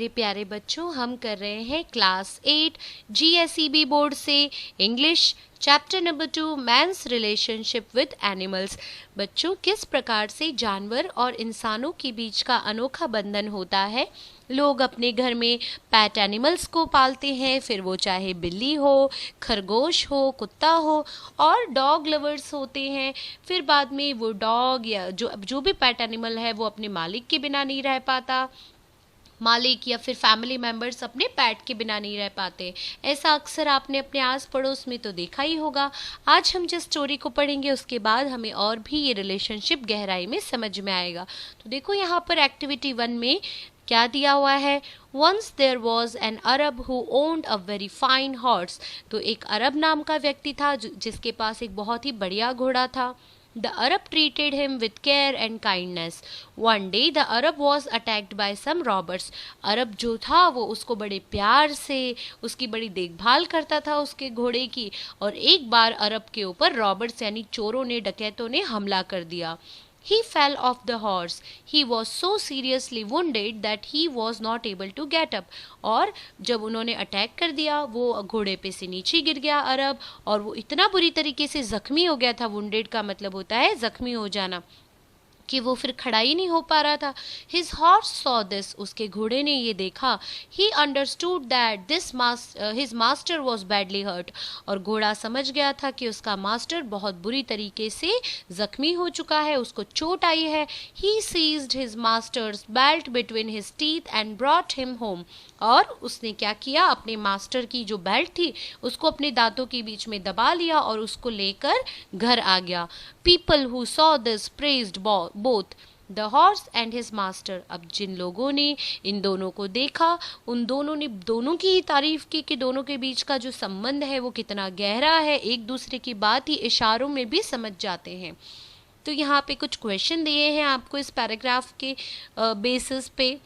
मेरे प्यारे बच्चों, हम कर रहे हैं क्लास 8 GSEB बोर्ड से English chapter number 2 man's relationship with animals. बच्चों, किस प्रकार से जानवर और इंसानों के बीच का अनोखा बंधन होता है। लोग अपने घर में पैट एनिमल्स को पालते हैं, फिर वो चाहे बिल्ली हो, खरगोश हो, कुत्ता हो, और डॉग लवर्स होते हैं। फिर बाद में वो डॉग या जो भी पैट एनिमल है वो अपने मालिक के बिना नहीं रह पाता, मालिक या फिर फैमिली मेम्बर्स अपने पैट के बिना नहीं रह पाते। ऐसा अक्सर आपने अपने आस पड़ोस में तो देखा ही होगा। आज हम जिस स्टोरी को पढ़ेंगे उसके बाद हमें और भी ये रिलेशनशिप गहराई में समझ में आएगा। तो देखो यहाँ पर एक्टिविटी 1 में क्या दिया हुआ है। Once there was an Arab who owned a very fine horse. तो एक अरब नाम का व्यक्ति था जिसके पास एक बहुत ही बढ़िया घोड़ा था। The Arab treated him with care and kindness. One day the Arab was attacked by some robbers. अरब जो था वो उसको बड़े प्यार से उसकी बड़ी देखभाल करता था उसके घोड़े की, और एक बार अरब के ऊपर रॉबर्स यानी चोरों ने, डकैतों ने हमला कर दिया। He fell off the horse. He was so seriously wounded that he was not able to get up. और जब उन्होंने अटैक कर दिया वो घोड़े पे से नीचे गिर गया अरब, और वो इतना बुरी तरीके से जख्मी हो गया था। वुंडेड का मतलब होता है जख्मी हो जाना, कि वो फिर खड़ा ही नहीं हो पा रहा था। His horse saw this. उसके घोड़े ने ये देखा। He understood that his master was badly hurt. और घोड़ा समझ गया था कि उसका मास्टर बहुत बुरी तरीके से जख्मी हो चुका है, उसको चोट आई है। He seized his master's belt between his teeth and brought him home. और उसने क्या किया, अपने मास्टर की जो बेल्ट थी उसको अपने दांतों के बीच में दबा लिया और उसको लेकर घर आ गया। People who saw this praised both the horse and his master. अब जिन लोगों ने इन दोनों को देखा उन दोनों ने दोनों की ही तारीफ की कि दोनों के बीच का जो संबंध है वो कितना गहरा है, एक दूसरे की बात ही इशारों में भी समझ जाते हैं। तो यहाँ पे कुछ क्वेश्चन दिए हैं आपको इस पैराग्राफ के बेसिस पे।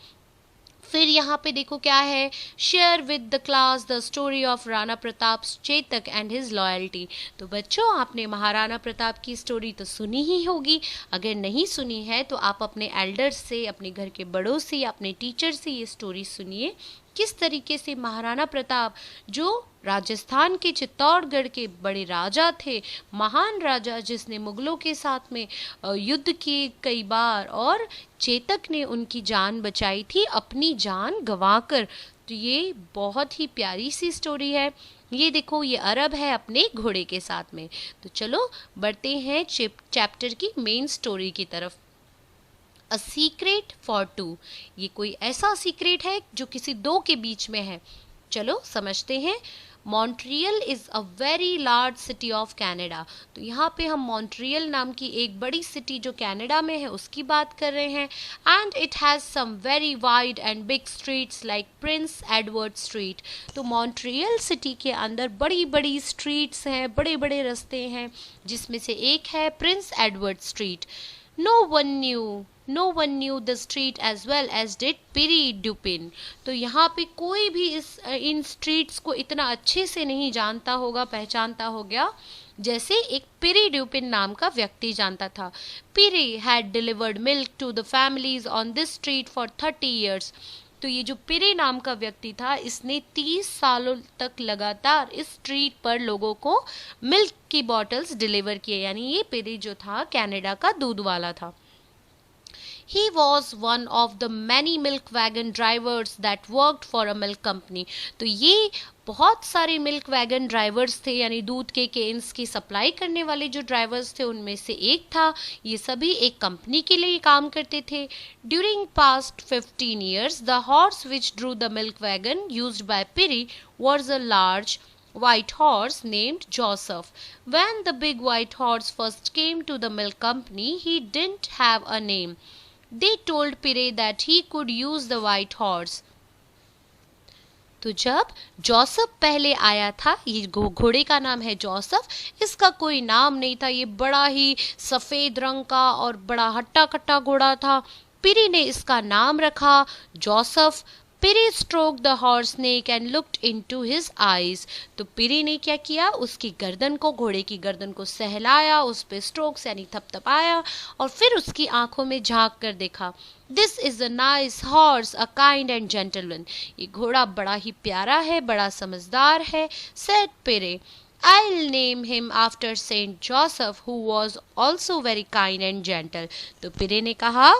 फिर यहाँ पे देखो क्या है, share with the class the story of Rana Pratap Chetak and his loyalty. तो बच्चों, आपने महाराणा प्रताप की स्टोरी तो सुनी ही होगी। अगर नहीं सुनी है तो आप अपने एल्डर्स से, अपने घर के बड़ों से या अपने टीचर से ये स्टोरी सुनिए। किस तरीके से महाराणा प्रताप, जो राजस्थान के चित्तौड़गढ़ के बड़े राजा थे, महान राजा जिसने मुगलों के साथ में युद्ध किए कई बार, और चेतक ने उनकी जान बचाई थी अपनी जान गंवाकर। तो ये बहुत ही प्यारी सी स्टोरी है। ये देखो, ये अरब है अपने घोड़े के साथ में। तो चलो बढ़ते हैं चैप्टर की मेन स्टोरी की तरफ। A secret for two. ये कोई ऐसा सीक्रेट है जो किसी दो के बीच में है। चलो समझते हैं। Montreal is a very large city of Canada. तो यहाँ पे हम मॉन्ट्रियल नाम की एक बड़ी सिटी जो कनाडा में है उसकी बात कर रहे हैं। And it has some very wide and big streets like Prince Edward Street. तो मॉन्ट्रियल सिटी के अंदर बड़ी बड़ी स्ट्रीट्स हैं, बड़े बड़े रास्ते हैं, जिसमें से एक है Prince Edward street. No one knew the street as well as did Piri Dupin. तो यहाँ पे कोई भी इन स्ट्रीट्स को इतना अच्छे से नहीं जानता होगा, पहचानता होगा जैसे एक पिरी ड्यूपिन नाम का व्यक्ति जानता था। पिरी had delivered milk to the families on this street for 30 years. तो ये जो पिरी नाम का व्यक्ति था, इसने 30 सालों तक लगातार इस स्ट्रीट पर लोगों को मिल्क की बॉटल्स डिलीवर किए। यानी ये पिरी जो था कनाडा का दूध वाला था। He was one of the many milk wagon drivers that worked for a milk company. तो ये बहुत सारे मिल्क वैगन ड्राइवर्स थे, यानी दूध के केन्स की सप्लाई करने वाले जो ड्राइवर्स थे उनमें से एक था। ये सभी एक कंपनी के लिए काम करते थे। During past 15 years, the horse which drew the milk wagon used by Piri was a large white horse named Joseph. When the big white horse first came to the milk company, he didn't have a name. They told Pire that he could use the white horse. तो जब Joseph पहले आया था, ये घोड़े का नाम है जोसेफ, इसका कोई नाम नहीं था। ये बड़ा ही सफ़ेद रंग का और बड़ा हट्टा कट्टा घोड़ा था। पिरी ने इसका नाम रखा Joseph. Pierre stroke the horse neck and looked into his eyes. तो पिरे ने क्या किया, उसकी गर्दन को, घोड़े की गर्दन को सहलाया, उस पे स्ट्रोक्स यानी थपथपाया और फिर उसकी आंखों में झांक कर देखा। This is a nice horse, a kind and gentleman. ये घोड़ा बड़ा ही प्यारा है, बड़ा समझदार है, said पिरे। I'll name him after Saint Joseph, who was also very kind and gentle. तो पिरे ने कहा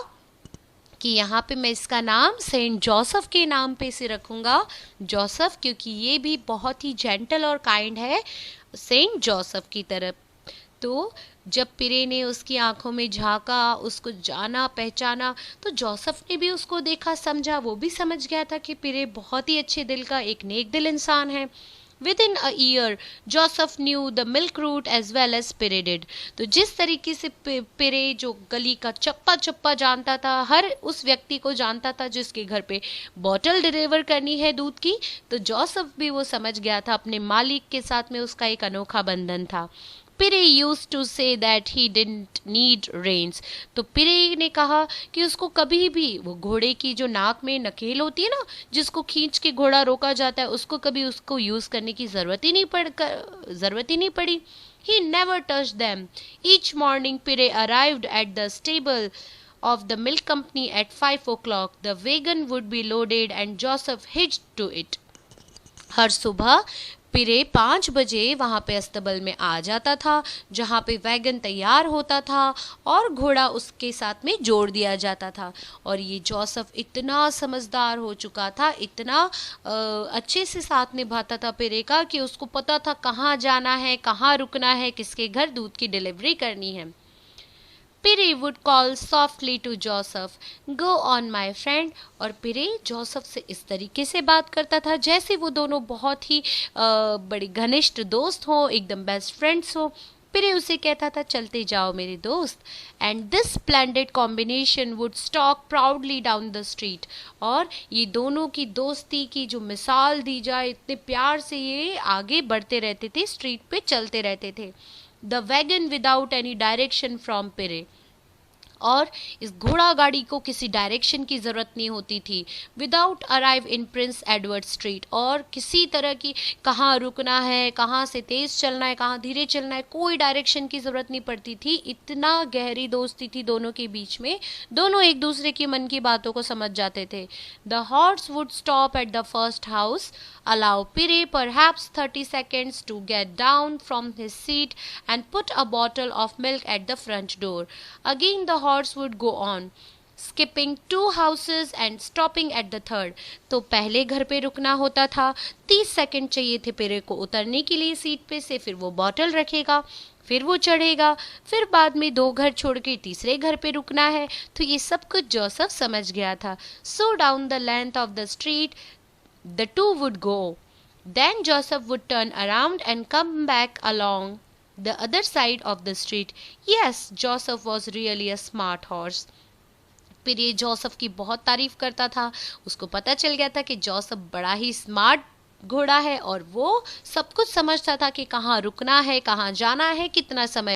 कि यहाँ पे मैं इसका नाम सेंट जोसेफ के नाम पे से रखूँगा, जोसेफ, क्योंकि ये भी बहुत ही जेंटल और काइंड है सेंट जोसेफ की तरफ। तो जब पिरे ने उसकी आंखों में झांका, उसको जाना पहचाना, तो जोसेफ ने भी उसको देखा, समझा, वो भी समझ गया था कि पिरे बहुत ही अच्छे दिल का, एक नेक दिल इंसान है। Within a year, Joseph knew the milk route as well as Pire did. तो जिस तरीके से पिरे जो गली का चप्पा चप्पा जानता था, हर उस व्यक्ति को जानता था जिसके घर पे बॉटल डिलीवर करनी है दूध की, तो जोसेफ भी वो समझ गया था, अपने मालिक के साथ में उसका एक अनोखा बंधन था। Pierre used to say that he didn't need reins. तो पिरे ने कहा कि उसको कभी भी वो घोड़े की जो नाक में नकेल होती है ना, जिसको खींच के घोड़ा रोका जाता है, उसको कभी उसको यूज करने की जरूरत ही नहीं पड़ी। He never touched them. Each morning Pire arrived at the stable of the milk company at 5 o'clock. The wagon would be loaded and Joseph hitched to it. हर सुबह पिरे 5 बजे वहाँ पे अस्तबल में आ जाता था, जहाँ पे वैगन तैयार होता था और घोड़ा उसके साथ में जोड़ दिया जाता था। और ये जोसेफ इतना समझदार हो चुका था, इतना अच्छे से साथ निभाता था पिरे का, कि उसको पता था कहाँ जाना है, कहाँ रुकना है, किसके घर दूध की डिलीवरी करनी है। Pierre would call softly to Joseph, go on my friend. और पिरे जोसेफ से इस तरीके से बात करता था जैसे वो दोनों बहुत ही बड़े घनिष्ठ दोस्त हों, एकदम बेस्ट फ्रेंड्स हों। पिरे उसे कहता था, चलते जाओ मेरे दोस्त। And this splendid combination would stock proudly down the street. और ये दोनों की दोस्ती की जो मिसाल दी जाए, इतने प्यार से ये आगे बढ़ते रहते थे, स्ट्रीट पे चलते रहते थे। The wagon without any direction from Pierre. और इस घोड़ा गाड़ी को किसी डायरेक्शन की ज़रूरत नहीं होती थी। Without arrive in Prince Edward street. और किसी तरह की कहाँ रुकना है, कहाँ से तेज़ चलना है, कहाँ धीरे चलना है, कोई डायरेक्शन की ज़रूरत नहीं पड़ती थी। इतना गहरी दोस्ती थी दोनों के बीच में, दोनों एक दूसरे की मन की बातों को समझ जाते थे। The horse would stop at the first house, allow Pire perhaps 30 seconds to get down from his seat and put a bottle of milk at the front door. Again the horse would go on, skipping 2 houses and stopping at the third. तो पहले घर पे रुकना होता था, 30 second चाहिए थे पिरे को उतरने के लिए सीट पे से, फिर वो बॉटल रखेगा, फिर वो चढ़ेगा, फिर बाद में 2 घर छोड़ के तीसरे घर पे रुकना है। तो ये सब कुछ जोसेफ समझ गया था। So down the length of the street the two would go. Then Joseph would turn around and come back along the other side of the street. Yes, Joseph was really a smart horse. फिर ये Joseph की बहुत तारीफ करता था। उसको पता चल गया था कि जोसेफ बड़ा ही स्मार्ट घोड़ा है और वो सब कुछ समझता था कि कहाँ रुकना है, कहाँ जाना है, कितना समय